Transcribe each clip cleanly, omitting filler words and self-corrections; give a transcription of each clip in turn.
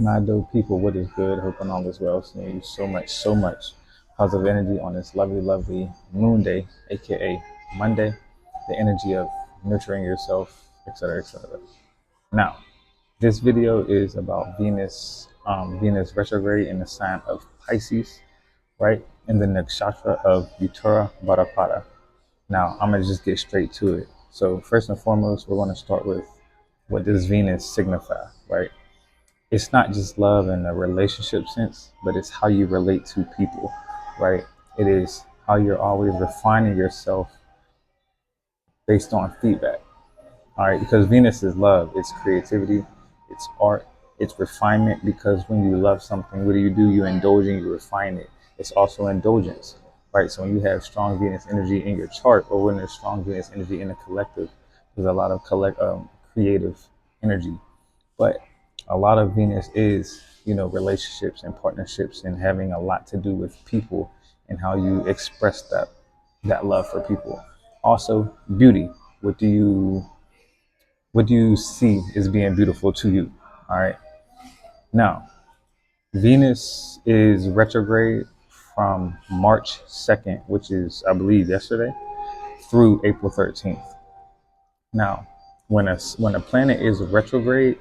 My dope people, what is good? Hoping all is well. Seeing you so much positive energy on this lovely moon day, aka Monday. The energy of nurturing yourself, etc., etc. Now, this video is about Venus retrograde in the sign of Pisces, right? In the nakshatra of Utara Bharapada. Now, I'm gonna just get straight to it. So, first and foremost, we're gonna start with what does Venus signify, right? It's not just love in a relationship sense, but it's how you relate to people, right? It is how you're always refining yourself based on feedback, all right? Because Venus is love, it's creativity, it's art, it's refinement. Because when you love something, what do? You indulge and you refine it. It's also indulgence, right? So when you have strong Venus energy in your chart, or when there's strong Venus energy in the collective, there's a lot of creative energy. But a lot of Venus is, relationships and partnerships and having a lot to do with people and how you express that love for people. Also, beauty. What do you what do you see as being beautiful to you? All right. Now, Venus is retrograde from March 2nd, which is, I believe, yesterday, through April 13th. Now, when a planet is retrograde,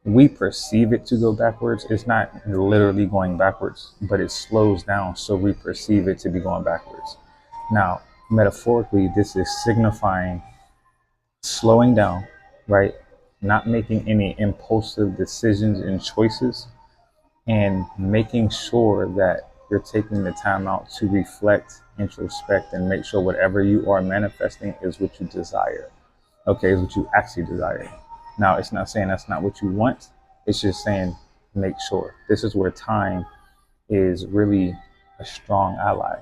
we perceive it to go backwards. It's not literally going backwards, but it slows down, so we perceive it to be going backwards. Now, metaphorically, this is signifying slowing down, right? Not making any impulsive decisions and choices, and making sure that you're taking the time out to reflect, introspect, and make sure whatever you are manifesting is what you desire. Okay, is what you actually desire. Now, it's not saying that's not what you want. It's just saying make sure. This is where time is really a strong ally,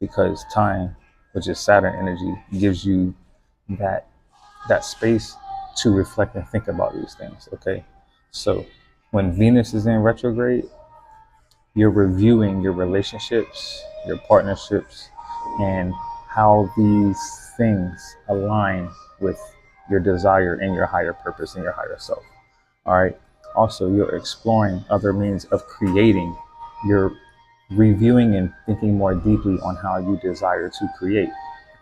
because time, which is Saturn energy, gives you that that space to reflect and think about these things. Okay, so when Venus is in retrograde, you're reviewing your relationships, your partnerships, and how these things align with your desire and your higher purpose and your higher self. All right. Also, you're exploring other means of creating. You're reviewing and thinking more deeply on how you desire to create.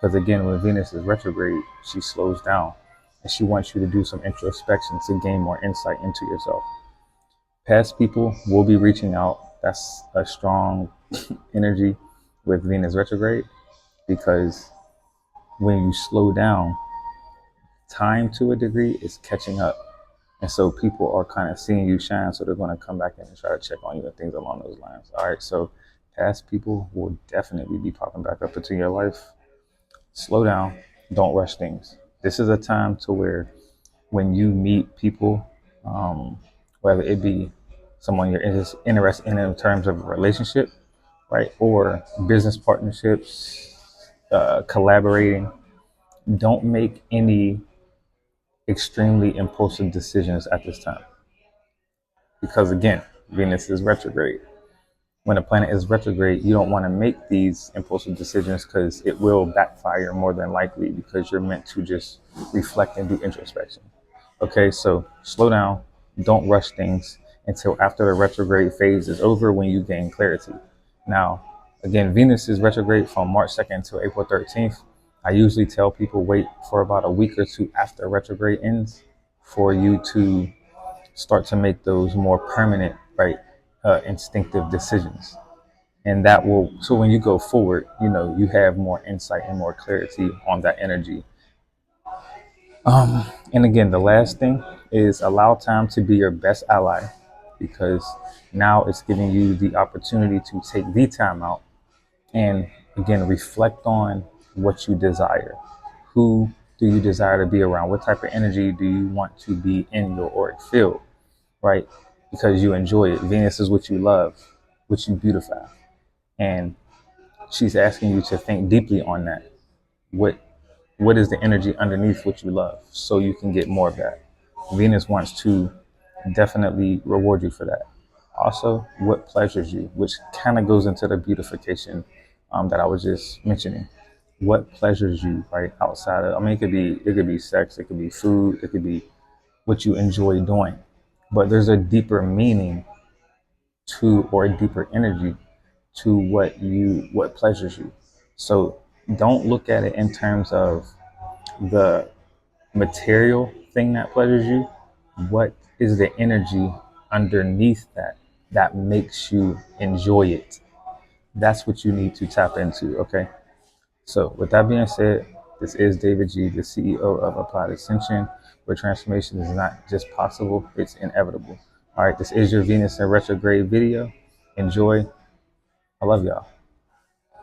Because again, when Venus is retrograde, she slows down and she wants you to do some introspection to gain more insight into yourself. Past people will be reaching out. That's a strong energy with Venus retrograde, because when you slow down, time to a degree is catching up. And so people are kind of seeing you shine, so they're going to come back in and try to check on you and things along those lines. All right, so past people will definitely be popping back up into your life. Slow down, don't rush things. This is a time to where when you meet people, whether it be someone you're interested in terms of a relationship, right, or business partnerships, collaborating, don't make any extremely impulsive decisions at this time. Because again, Venus is retrograde. When a planet is retrograde, you don't want to make these impulsive decisions, because it will backfire more than likely, because you're meant to just reflect and do introspection. Okay, so slow down, don't rush things until after the retrograde phase is over, when you gain clarity. Now, again, Venus is retrograde from March 2nd to April 13th. I usually tell people wait for about a week or two after retrograde ends for you to start to make those more permanent, right, instinctive decisions. And that will, so when you go forward, you have more insight and more clarity on that energy. And again, the last thing is allow time to be your best ally, because now it's giving you the opportunity to take the time out and again reflect on what you desire. Who do you desire to be around? What type of energy do you want to be in your auric field, right? Because you enjoy it. Venus is what you love, what you beautify. And she's asking you to think deeply on that. What what is the energy underneath what you love, so you can get more of that. Venus wants to definitely reward you for that. Also, what pleasures you, which kind of goes into the beautification that I was just mentioning. What pleasures you, right, outside of, I mean, it could be sex, it could be food, it could be what you enjoy doing. but there's a deeper meaning to, or a deeper energy to what pleasures you. So don't look at it in terms of the material thing that pleasures you. What is the energy underneath that makes you enjoy it? That's what you need to tap into. Okay. So with that being said, this is David G, the CEO of Applied Ascension, where transformation is not just possible, it's inevitable. All right, this is your Venus in retrograde video. Enjoy. I love y'all.